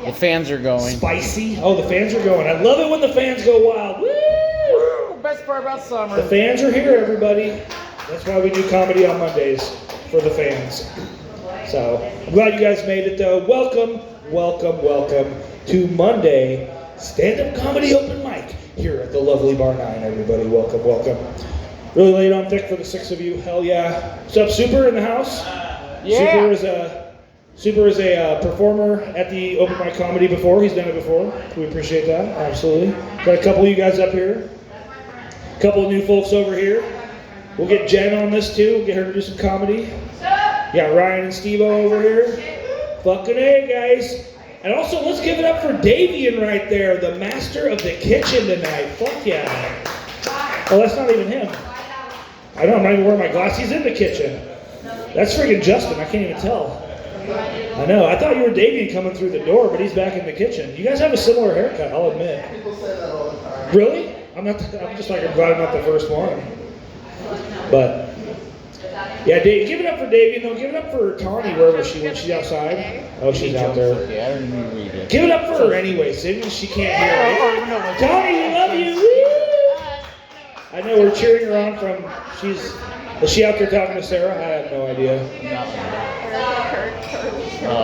The fans are going. Spicy. Oh, the fans are going. I love it when the fans go wild. Woo! Best part about summer. The fans are here, everybody. That's why we do comedy on Mondays, for the fans. So, I'm glad you guys made it, though. Welcome, welcome, welcome to Monday stand-up comedy open mic here at the lovely Bar9, everybody. Welcome, welcome. Really laid on thick for the 6 of you. Hell yeah. What's up, Super in the house? Yeah. Super is a performer at the open mic comedy before. He's done it before. We appreciate that. Absolutely. Got a couple of you guys up here. A couple of new folks over here. We'll get Jen on this too. We'll get her to do some comedy. Got Ryan and Steve-O over here. Fucking A, guys. And also, let's give it up for Davian right there, the master of the kitchen tonight. Fuck yeah. Oh, that's not even him. I know, I'm not even wearing my glasses. He's in the kitchen. That's freaking Justin. I can't even tell. I know. I thought you were Davian coming through the door, but he's back in the kitchen. You guys have a similar haircut, I'll admit. People say that all the time. Really? I'm just like, I'm glad I'm not the first one. But, yeah, Dave, give it up for Davian, though. Give it up for Tawny, wherever she went. She's outside. Oh, she's out there. Yeah, I don't even read it. Give it up for her anyway, Sydney. She can't hear it. Tawny, we love you. Woo! I know, we're cheering her on from, is she out there talking to Sarah? I have no idea.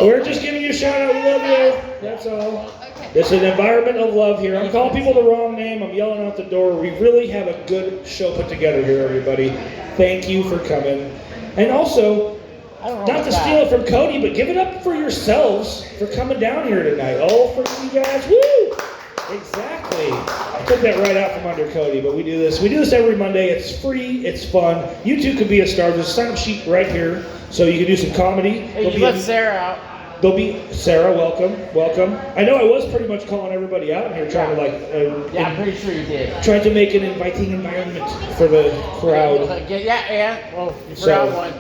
We're just giving you a shout out. We love you. That's all. It's an environment of love here. I'm calling people the wrong name. I'm yelling out the door. We really have a good show put together here, everybody. Thank you for coming. And also, not to steal it from Cody, but give it up for yourselves for coming down here tonight. Oh, for you guys. Woo! Exactly. I took that right out from under Cody, but we do this. We do this every Monday. It's free. It's fun. You too could be a star. There's a sign-up sheet right here, so you can do some comedy. Hey, you let Sarah out. There'll be Sarah. Welcome, welcome. I know I was pretty much calling everybody out here, trying to yeah, I'm pretty sure you did. Trying to make an inviting environment for the crowd. Yeah. Well, you forgot one.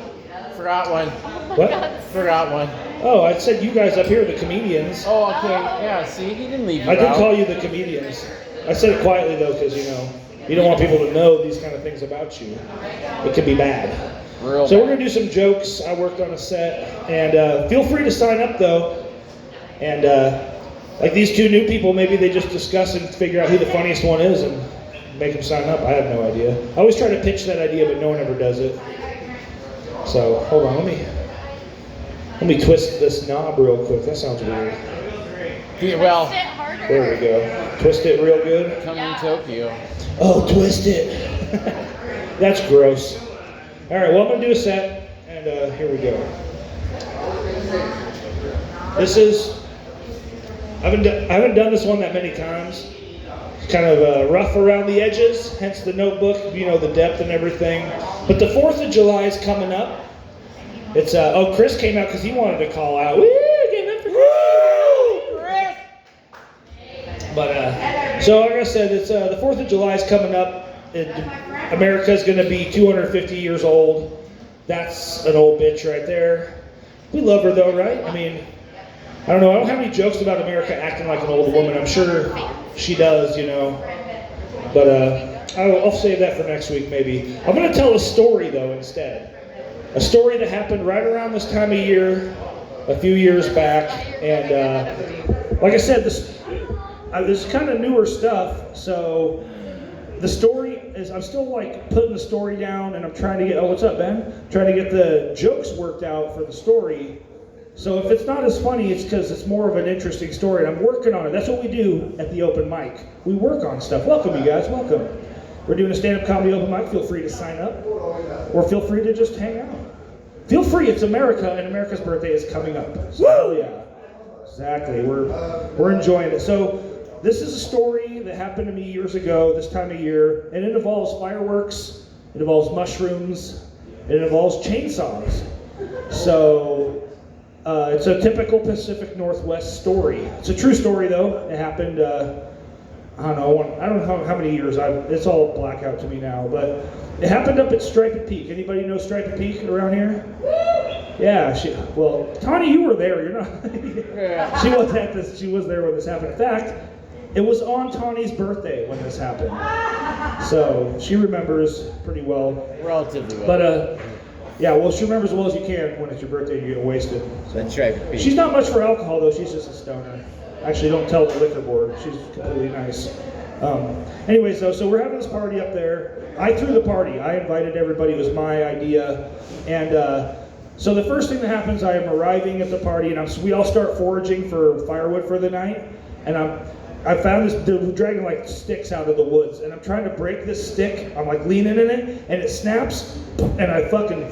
Forgot one. What? Forgot one. Oh, I said you guys up here, the comedians. Oh, okay. Yeah, see, he didn't leave you I did out. call you the comedians. I said it quietly, though, because, you don't want people to know these kind of things about you. It could be bad. Real So bad. we're going to do some jokes. I worked on a set. And feel free to sign up, though. And like these two new people, maybe they just discuss and figure out who the funniest one is and make them sign up. I have no idea. I always try to pitch that idea, but no one ever does it. So, hold on. Let me twist this knob real quick. That sounds weird. Yeah, well, There we go. Twist it real good. come in Tokyo. Oh, twist it. That's gross. All right, well, I'm going to do a set, and here we go. This is, I haven't done this one that many times. It's kind of rough around the edges, hence the notebook, the depth and everything. But the 4th of July is coming up. It's, Chris came out because he wanted to call out. Woo! Give it up for Chris! But, so like I said, it's the 4th of July is coming up. America's going to be 250 years old. That's an old bitch right there. We love her though, right? I mean, I don't know. I don't have any jokes about America acting like an old woman. I'm sure she does, But I'll save that for next week, maybe. I'm going to tell a story though instead. A story that happened right around this time of year, a few years back. And like I said, this is kind of newer stuff. So the story is, I'm still putting the story down, and I'm trying to get, what's up, Ben? Trying to get the jokes worked out for the story. So if it's not as funny, it's because it's more of an interesting story, and I'm working on it. That's what we do at the open mic. We work on stuff. Welcome, you guys. Welcome. We're doing a stand-up comedy open mic. Feel free to sign up, or feel free to just hang out. Feel free. It's America, and America's birthday is coming up. So, hell yeah. Exactly. We're enjoying it. So this is a story that happened to me years ago, this time of year, and it involves fireworks, it involves mushrooms, it involves chainsaws. So it's a typical Pacific Northwest story. It's a true story, though. It happened, I don't know how many years. It's all blackout to me now, but it happened up at Striped Peak. Anybody know Striped Peak around here? Yeah. Tawny, you were there. You're not. Yeah. She was at this. She was there when this happened. In fact, it was on Tawny's birthday when this happened, so she remembers pretty well. Relatively well. But yeah, well, she remembers as well as you can when it's your birthday and you get wasted. So. That's right. She's not much for alcohol though. She's just a stoner. Actually, don't tell the liquor board. She's completely nice. Anyways, though, so we're having this party up there. I threw the party. I invited everybody. It was my idea. And so the first thing that happens, I am arriving at the party, and we all start foraging for firewood for the night. And I found this, they're dragging like sticks out of the woods, and I'm trying to break this stick. I'm like leaning in it, and it snaps, and I fucking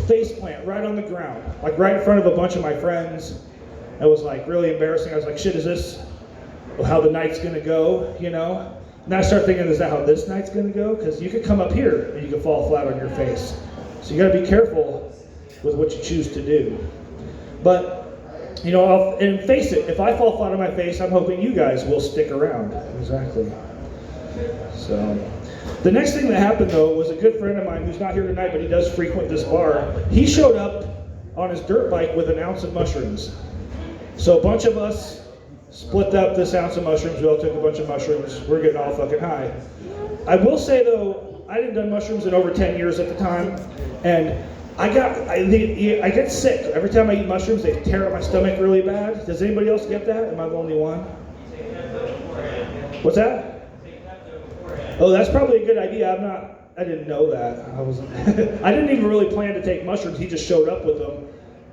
face plant right on the ground, like right in front of a bunch of my friends. It was like really embarrassing. I was like, shit, is this how the night's gonna go, you know? And I start thinking, is that how this night's gonna go? Because you could come up here and you could fall flat on your face. So you gotta be careful with what you choose to do. But, you know, and face it, if I fall flat on my face, I'm hoping you guys will stick around. Exactly. So, the next thing that happened though was a good friend of mine who's not here tonight, but he does frequent this bar. He showed up on his dirt bike with an ounce of mushrooms. So a bunch of us split up this ounce of mushrooms. We all took a bunch of mushrooms. We're getting all fucking high. I will say though, I hadn't done mushrooms in over 10 years at the time, and I get sick. Every time I eat mushrooms, they tear up my stomach really bad. Does anybody else get that? Am I the only one? What's that? Oh, that's probably a good idea. I didn't know that. I didn't even really plan to take mushrooms. He just showed up with them,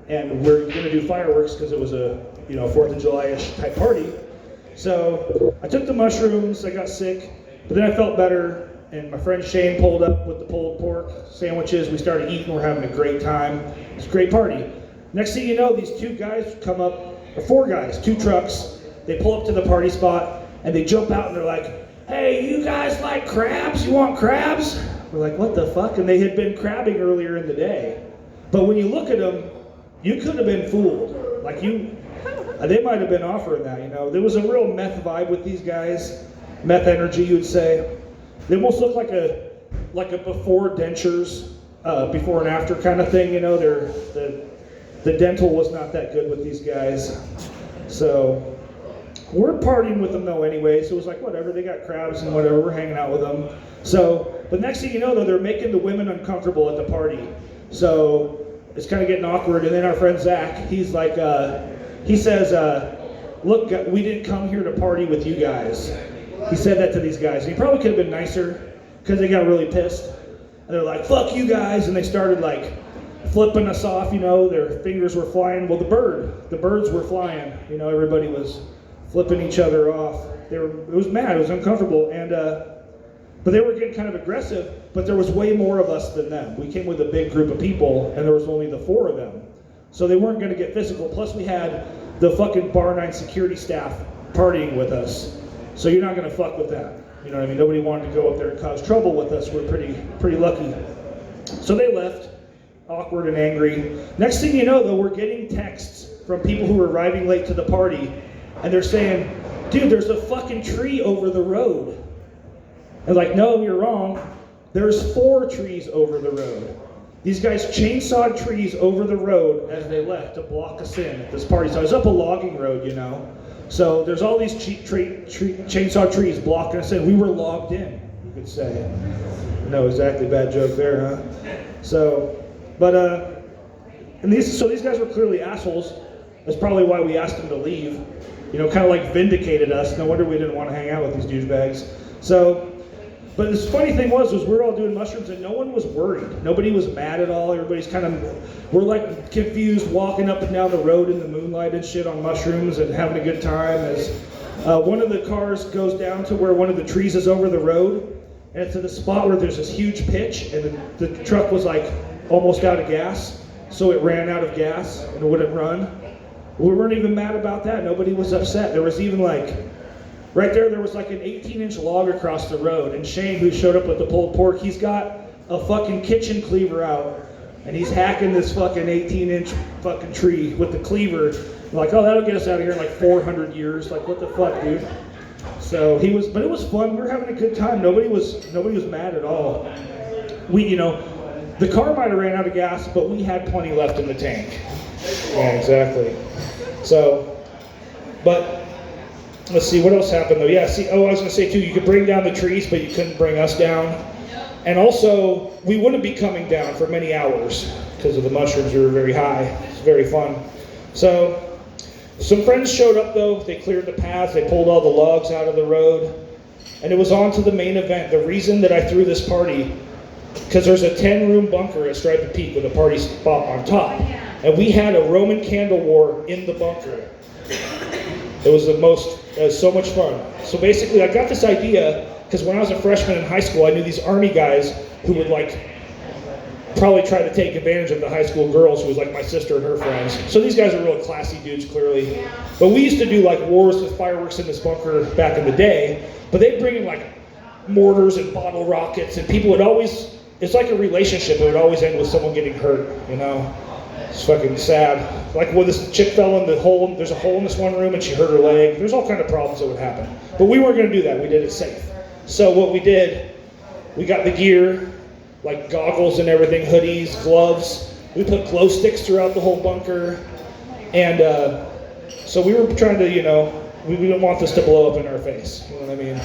and we're gonna do fireworks because it was a 4th of July-ish type party. So I took the mushrooms, I got sick, but then I felt better, and my friend Shane pulled up with the pulled pork sandwiches. We started eating, we're having a great time. It's a great party. Next thing you know, these 2 guys come up, or 4 guys, 2 trucks, they pull up to the party spot, and they jump out and they're like, hey, you guys like crabs? You want crabs? We're like, what the fuck? And they had been crabbing earlier in the day. But when you look at them, you could have been fooled. Like they might have been offering that, There was a real meth vibe with these guys. Meth energy, you would say. They almost look like a before dentures, before and after kind of thing, the dental was not that good with these guys. So we're partying with them though anyway, so it was like whatever, they got crabs and whatever, we're hanging out with them. So, but next thing you know though, they're making the women uncomfortable at the party. So it's kind of getting awkward, and then our friend Zach, he's like, he says, look, we didn't come here to party with you guys. He said that to these guys. And he probably could have been nicer, because they got really pissed. And they're like, fuck you guys, and they started like flipping us off, their fingers were flying. Well, the birds were flying, everybody was flipping each other off. It was mad, it was uncomfortable, and but they were getting kind of aggressive, but there was way more of us than them. We came with a big group of people, and there was only the 4 of them. So they weren't gonna get physical, plus we had the fucking Bar9 security staff partying with us. So you're not gonna fuck with that. You know what I mean? Nobody wanted to go up there and cause trouble with us. We're pretty lucky. So they left, awkward and angry. Next thing you know though, we're getting texts from people who were arriving late to the party, and they're saying, dude, there's a fucking tree over the road. And like, no, you're wrong. There's 4 trees over the road. These guys chainsawed trees over the road as they left to block us in at this party. So I was up a logging road, So there's all these chainsaw trees blocking us in. We were logged in, you could say. No, exactly, bad joke there, huh? So, but, these guys were clearly assholes. That's probably why we asked them to leave. Kind of like vindicated us. No wonder we didn't want to hang out with these douchebags. So, but this funny thing was we were all doing mushrooms and no one was worried. Nobody was mad at all. Everybody's we're like confused, walking up and down the road in the moonlight and shit on mushrooms and having a good time as one of the cars goes down to where one of the trees is over the road, and it's at the spot where there's this huge pitch, and the truck was like almost out of gas, so it ran out of gas and it wouldn't run. We weren't even mad about that. Nobody was upset. There was even like, right there was like an 18-inch log across the road, and Shane, who showed up with the pulled pork, he's got a fucking kitchen cleaver out, and he's hacking this fucking 18-inch fucking tree with the cleaver. Like, oh, that'll get us out of here in like 400 years. Like, what the fuck, dude? So but it was fun. We were having a good time. Nobody was mad at all. The car might have ran out of gas, but we had plenty left in the tank. Yeah, exactly. So, but let's see, what else happened though? Yeah, I was gonna say too, you could bring down the trees, but you couldn't bring us down. And also, we wouldn't be coming down for many hours because of the mushrooms. We were very high. It's very fun. So, Some friends showed up though. They cleared the paths. They pulled all the logs out of the road. And it was on to the main event. The reason that I threw this party, because there's a 10-room bunker at Striped Peak with a party spot on top. And we had a Roman candle war in the bunker. It was so much fun. So basically I got this idea, because when I was a freshman in high school, I knew these army guys who would probably try to take advantage of the high school girls who was like my sister and her friends. So these guys are real classy dudes, clearly. But we used to do wars with fireworks in this bunker back in the day. But they'd bring in mortars and bottle rockets, and people would always, it's like a relationship, it would always end with someone getting hurt, you know? It's fucking sad. Like when this chick fell in the hole, there's a hole in this one room and she hurt her leg. There's all kind of problems that would happen. But we weren't gonna do that, we did it safe. So what we did, we got the gear, like goggles and everything, hoodies, gloves. We put glow sticks throughout the whole bunker. And so we were trying to, we didn't want this to blow up in our face, you know what I mean?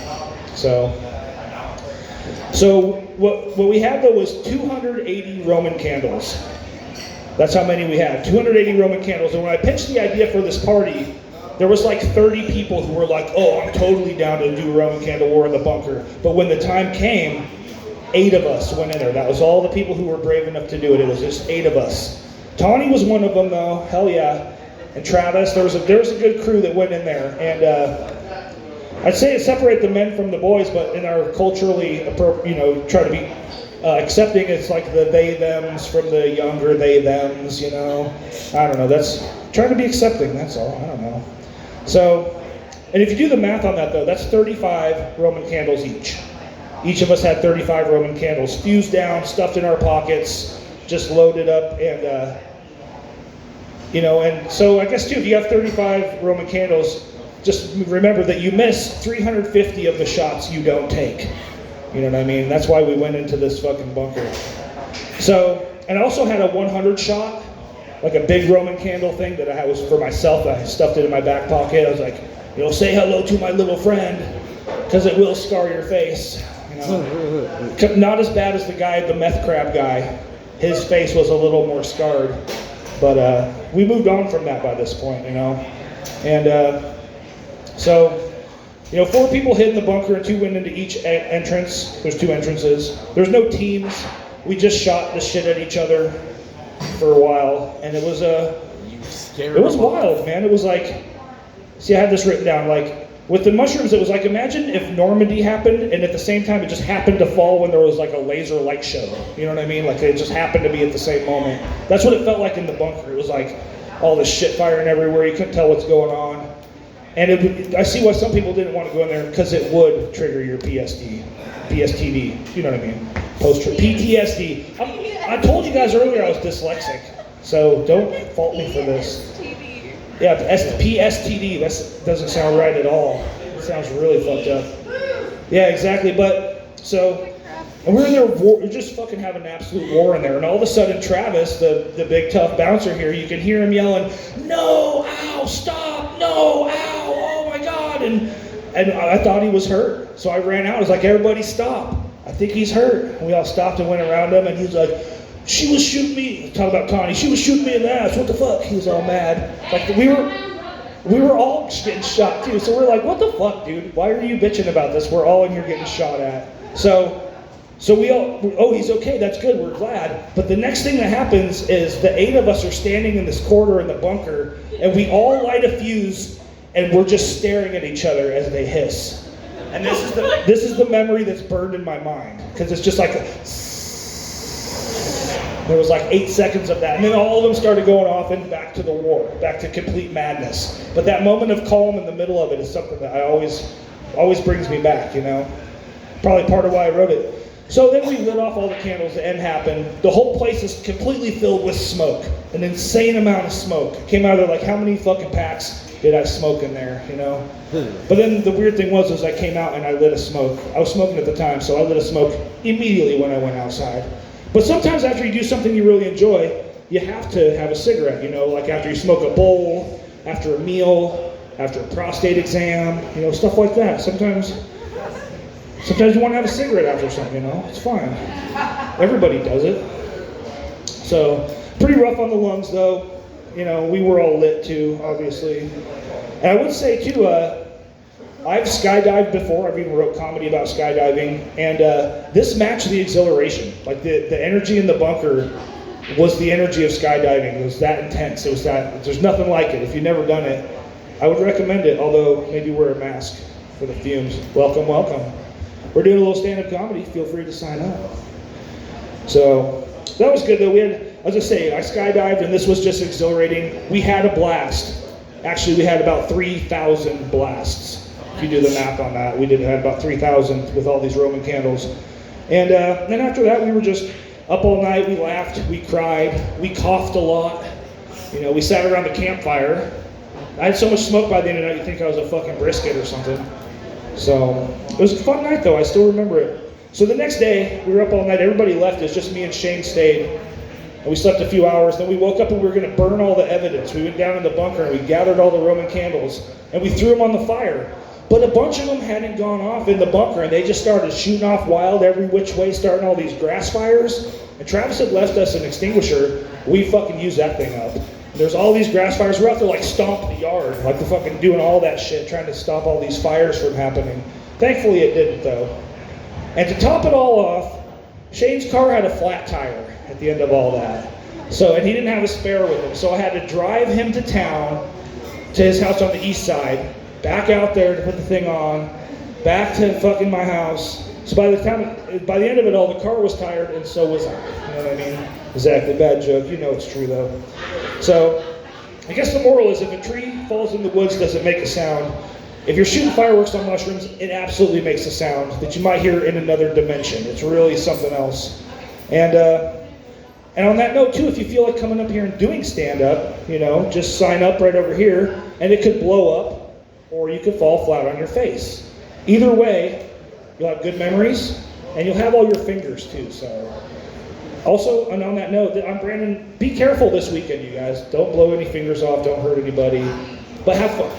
So what we had though was 280 Roman candles. That's how many we had, 280 Roman candles. And when I pitched the idea for this party, there was 30 people who were like, oh, I'm totally down to do a Roman candle war in the bunker. But when the time came, 8 of us went in there. That was all the people who were brave enough to do it. It was just 8 of us. Tawny was one of them though, hell yeah. And Travis, there was a good crew that went in there. And I'd say it separated the men from the boys, but in our culturally, try to be accepting, it's like the they-thems from the younger they-thems, I don't know, that's trying to be accepting, that's all, I don't know. So, and if you do the math on that though, that's 35 Roman candles each. Each of us had 35 Roman candles, fused down, stuffed in our pockets, just loaded up, and and so I guess too, if you have 35 Roman candles, just remember that you miss 350 of the shots you don't take. You know what I mean? That's why we went into this fucking bunker. So, and I also had a 100 shot, like a big Roman candle thing that I was for myself. I stuffed it in my back pocket. I was like, say hello to my little friend, because it will scar your face. Not as bad as the guy, the meth crab guy. His face was a little more scarred. But we moved on from that by this point, And so, 4 people hid in the bunker and 2 went into each entrance. There's 2 entrances. There's no teams. We just shot the shit at each other for a while, and it was wild, man. It was see, I had this written down, with the mushrooms, it was imagine if Normandy happened, and at the same time, it just happened to fall when there was a laser light show. You know what I mean? It just happened to be at the same moment. That's what it felt like in the bunker. It was all this shit firing everywhere. You couldn't tell what's going on. And I see why some people didn't want to go in there, because it would trigger your PTSD. You know what I mean? PTSD. I told you guys earlier I was dyslexic, so don't fault me for this. Yeah, PSTD, that doesn't sound right at all. It sounds really fucked up. Yeah, exactly, and we're in there, we're just fucking having an absolute war in there, and all of a sudden Travis, the big tough bouncer here, you can hear him yelling, no, ow, stop, no, ow, oh my God, and I thought he was hurt, so I ran out, I was like, everybody stop, I think he's hurt, and we all stopped and went around him, and he was like, she was shooting me, talk about Connie, she was shooting me in the ass, what the fuck? He was all mad. We were all getting shot too, so we're like, what the fuck, dude? Why are you bitching about this? We're all in here getting shot at. So we all, oh, he's okay, that's good, we're glad. But the next thing that happens is the 8 of us are standing in this corridor in the bunker, and we all light a fuse, and we're just staring at each other as they hiss. And this is the memory that's burned in my mind, because it's just there was 8 seconds of that, and then all of them started going off and back to the war, back to complete madness. But that moment of calm in the middle of it is something that I always brings me back, Probably part of why I wrote it. So then we lit off all the candles, the end happened. The whole place is completely filled with smoke, an insane amount of smoke. Came out of there how many fucking packs did I smoke in there, But then the weird thing was I came out and I lit a smoke. I was smoking at the time, so I lit a smoke immediately when I went outside. But sometimes after you do something you really enjoy, you have to have a cigarette, after you smoke a bowl, after a meal, after a prostate exam, stuff like that. Sometimes you want to have a cigarette after something, it's fine. Everybody does it. So, pretty rough on the lungs though. You know, we were all lit too, obviously. And I would say too, I've skydived before. I've even wrote comedy about skydiving, and this matched the exhilaration. Like the energy in the bunker was the energy of skydiving. It was that intense. It was that. There's nothing like it. If you've never done it, I would recommend it. Although maybe wear a mask for the fumes. Welcome, welcome. We're doing a little stand-up comedy. Feel free to sign up. So that was good though. We had, as I say, I skydived, and this was just exhilarating. We had a blast. Actually, we had about 3,000 blasts. If you do the math on that, we did have about 3,000 with all these Roman candles. And then after that, we were just up all night. We laughed, we cried, we coughed a lot. You know, we sat around the campfire. I had so much smoke by the end of the night, you'd think I was a fucking brisket or something. So it was a fun night though, I still remember it. So the next day, we were up all night. Everybody left us, just me and Shane stayed. And we slept a few hours. Then we woke up and we were going to burn all the evidence. We went down in the bunker and we gathered all the Roman candles and we threw them on the fire. But a bunch of them hadn't gone off in the bunker, and they just started shooting off wild every which way, starting all these grass fires. And Travis had left us an extinguisher. We fucking used that thing up. And there's all these grass fires. We're out there like stomping the yard, like we're fucking doing all that shit, trying to stop all these fires from happening. Thankfully it didn't though. And to top it all off, Shane's car had a flat tire at the end of all that. So, and he didn't have a spare with him. So I had to drive him to town, to his house on the east side, back out there to put the thing on, back to fucking my house. So by the end of it all, the car was tired, and so was I. You know what I mean? Exactly, bad joke. You know it's true though. So, I guess the moral is if a tree falls in the woods, does it make a sound? If you're shooting fireworks on mushrooms, it absolutely makes a sound that you might hear in another dimension. It's really something else. And on that note too, if you feel like coming up here and doing stand-up, you know, just sign up right over here, and it could blow up, or you could fall flat on your face. Either way, you'll have good memories, and you'll have all your fingers too. So, also, and on that note, I'm Brandon. Be careful this weekend, you guys. Don't blow any fingers off. Don't hurt anybody. But have fun.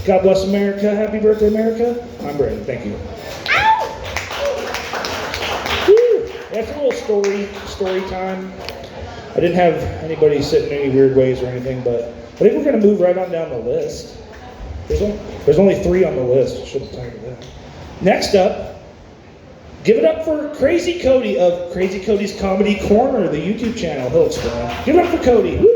God bless America. Happy birthday, America. I'm Brandon. Thank you. Woo. That's a little story time. I didn't have anybody sit in any weird ways or anything, but I think we're going to move right on down the list. There's only 3 on the list. Should have told you that. Next up, give it up for Crazy Cody of Crazy Cody's Comedy Corner, the YouTube channel. He'll explain. Give it up for Cody. Woo!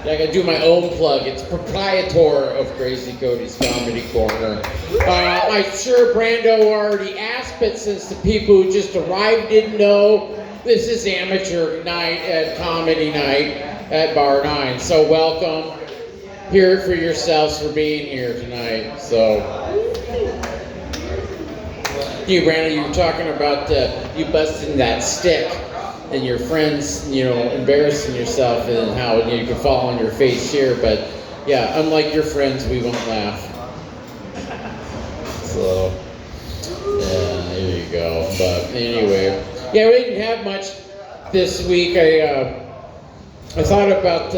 I gotta do my own plug. It's proprietor of Crazy Cody's Comedy Corner. I'm sure Brando already asked, but since the people who just arrived didn't know, this is amateur night at comedy night at Bar9. So welcome. Hear it for yourselves for being here tonight. So, you, Brando, you were talking about you busting that stick. And your friends, you know, embarrassing yourself and how you can fall on your face here, but yeah, unlike your friends, we won't laugh. So, yeah, there you go. But anyway, yeah, we didn't have much this week. I thought about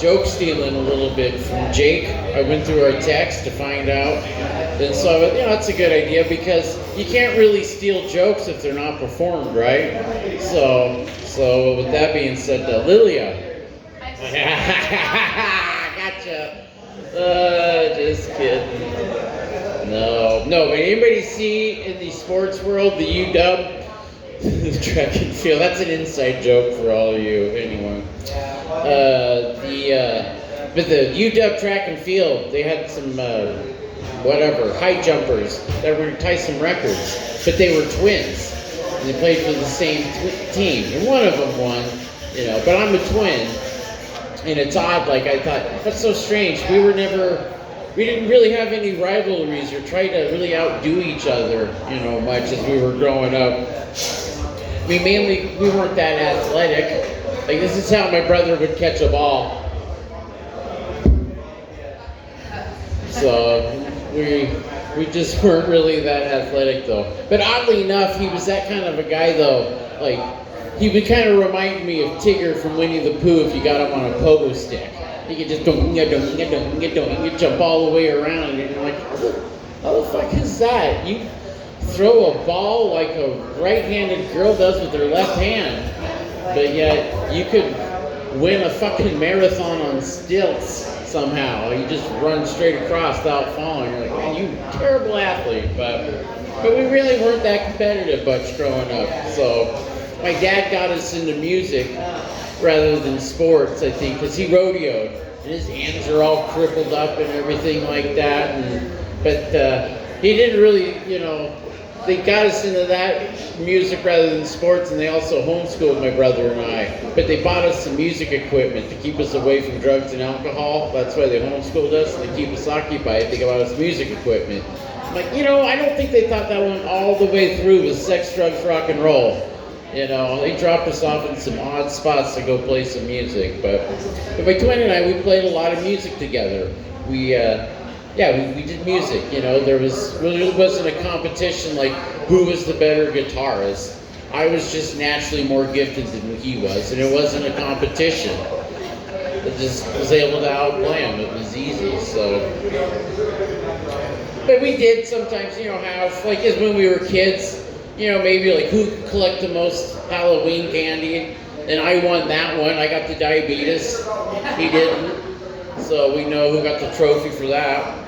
joke stealing a little bit from Jake. I went through our text to find out, and so you know, it's a good idea because you can't really steal jokes if they're not performed, right? So with that being said, Lillia. Gotcha. Just kidding. No. Anybody see in the sports world the UW? The track and field. That's an inside joke for all of you, anyway. But the UW track and field, they had some high jumpers that were tie some records, but they were twins, and they played for the same team, and one of them won, you know. But I'm a twin, and it's odd. Like I thought, that's so strange. We didn't really have any rivalries or try to really outdo each other, you know, much as we were growing up. I mean, mainly we weren't that athletic. Like this is how my brother would catch a ball. So we just weren't really that athletic though. But oddly enough, he was that kind of a guy though. Like he would kind of remind me of Tigger from Winnie the Pooh if you got him on a pogo stick. He could just jump all the way around, and you're like, How the fuck is that? You throw a ball like a right-handed girl does with her left hand, but yet you could win a fucking marathon on stilts somehow. You just run straight across without falling. You're like, man, you terrible athlete. But we really weren't that competitive much growing up. So my dad got us into music rather than sports, I think, because he rodeoed. And his hands are all crippled up and everything like that. But he didn't really, they got us into that music rather than sports, and they also homeschooled my brother and I. But they bought us some music equipment to keep us away from drugs and alcohol. That's why they homeschooled us, and they keep us occupied. They bought us music equipment. I'm like, I don't think they thought that one all the way through with sex, drugs, rock and roll. They dropped us off in some odd spots to go play some music. But my twin and I, we played a lot of music together. We did music. There really wasn't a competition like who was the better guitarist. I was just naturally more gifted than he was, and it wasn't a competition. I just was able to outplay him. It was easy. So, but we did sometimes, have like as when we were kids. Maybe like who could collect the most Halloween candy, and I won that one. I got the diabetes. He didn't. So we know who got the trophy for that.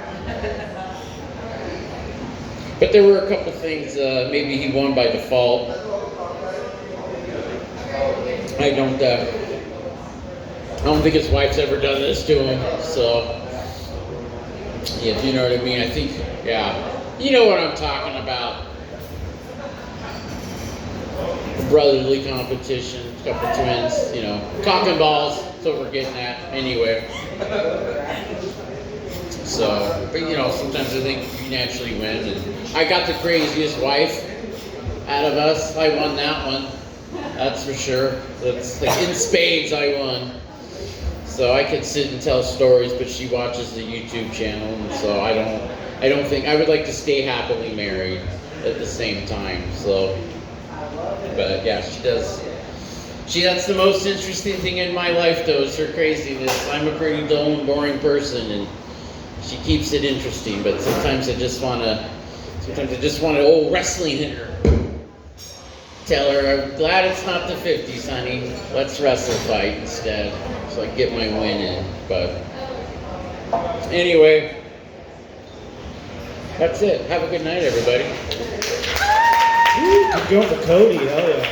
But there were a couple things maybe he won by default. I don't think his wife's ever done this to him. So yeah, you know what I mean? I think, you know what I'm talking about. Brotherly competition, a couple twins, cock and balls, that's what we're getting at anyway. So, but sometimes I think you naturally win. And I got the craziest wife out of us. I won that one, that's for sure. That's like in spades I won. So I could sit and tell stories, but she watches the YouTube channel, and so I don't think I would like to stay happily married at the same time. So. But yeah, she does. That's the most interesting thing in my life, though, is her craziness. I'm a pretty dull and boring person, and she keeps it interesting. But sometimes I just want to, wrestling hitter. Tell her, I'm glad it's not the 50s, honey. Let's wrestle fight instead, so I can get my win in. But anyway, that's it. Have a good night, everybody. Keep going for Cody, hell yeah.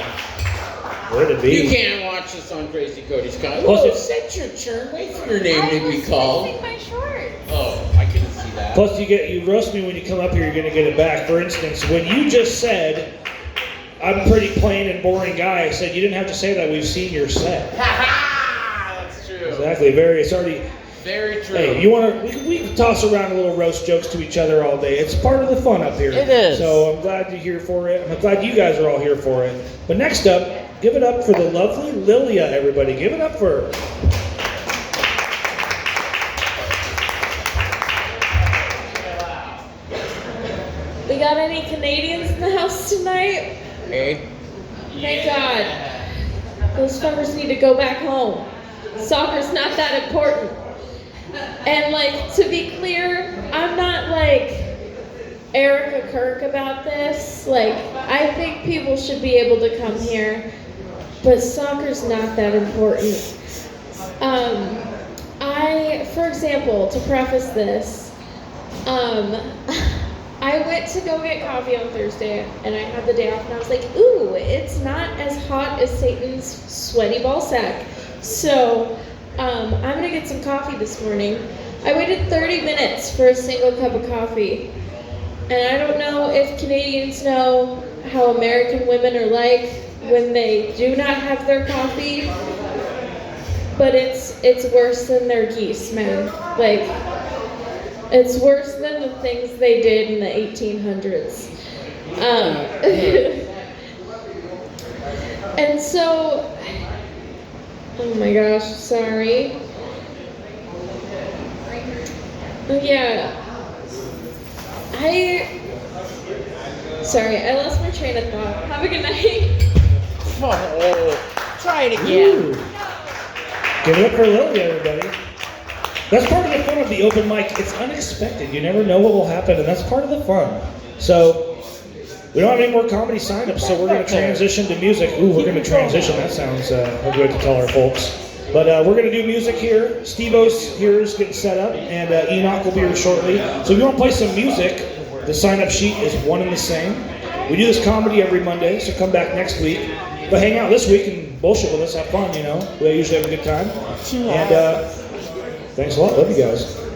Where'd it be? You can't watch this on Crazy Cody's Con. Oh, set your turn. Wait for your name to be called. I was fixing my shorts. Oh, I couldn't see that. Plus, you roast me when you come up here, you're going to get it back. For instance, when you just said, I'm a pretty plain and boring guy, I said, you didn't have to say that. We've seen your set. Ha ha! That's true. Exactly. It's already... Very true. Hey, we toss around a little roast jokes to each other all day. It's part of the fun up here. It is. So I'm glad you're here for it. I'm glad you guys are all here for it. But next up, give it up for the lovely Lillia, everybody. Give it up for her. We got any Canadians in the house tonight? Hey. Thank God. Those fuckers need to go back home. Soccer's not that important. And to be clear, I'm not Erica Kirk about this. I think people should be able to come here, but soccer's not that important. For example, to preface this, I went to go get coffee on Thursday, and I had the day off, and I was like, ooh, it's not as hot as Satan's sweaty ball sack. So, I'm going to get some coffee this morning. I waited 30 minutes for a single cup of coffee. And I don't know if Canadians know how American women are like when they do not have their coffee, but it's worse than their geese, man. It's worse than the things they did in the 1800s. And so, oh my gosh, sorry. Yeah. I lost my train of thought. Have a good night. Oh, try it again. Ooh. Give it up for Lillia, everybody. That's part of the fun of the open mic. It's unexpected. You never know what will happen, and that's part of the fun. So we don't have any more comedy sign-ups, so we're going to transition to music. Ooh, we're going to transition. That sounds a good to tell our folks. But we're going to do music here. Steve-O's here is getting set up, and Enoch will be here shortly. So if you want to play some music, the sign-up sheet is one and the same. We do this comedy every Monday, so come back next week. But hang out this week and bullshit with us, have fun, you know. We usually have a good time. And thanks a lot. Love you guys.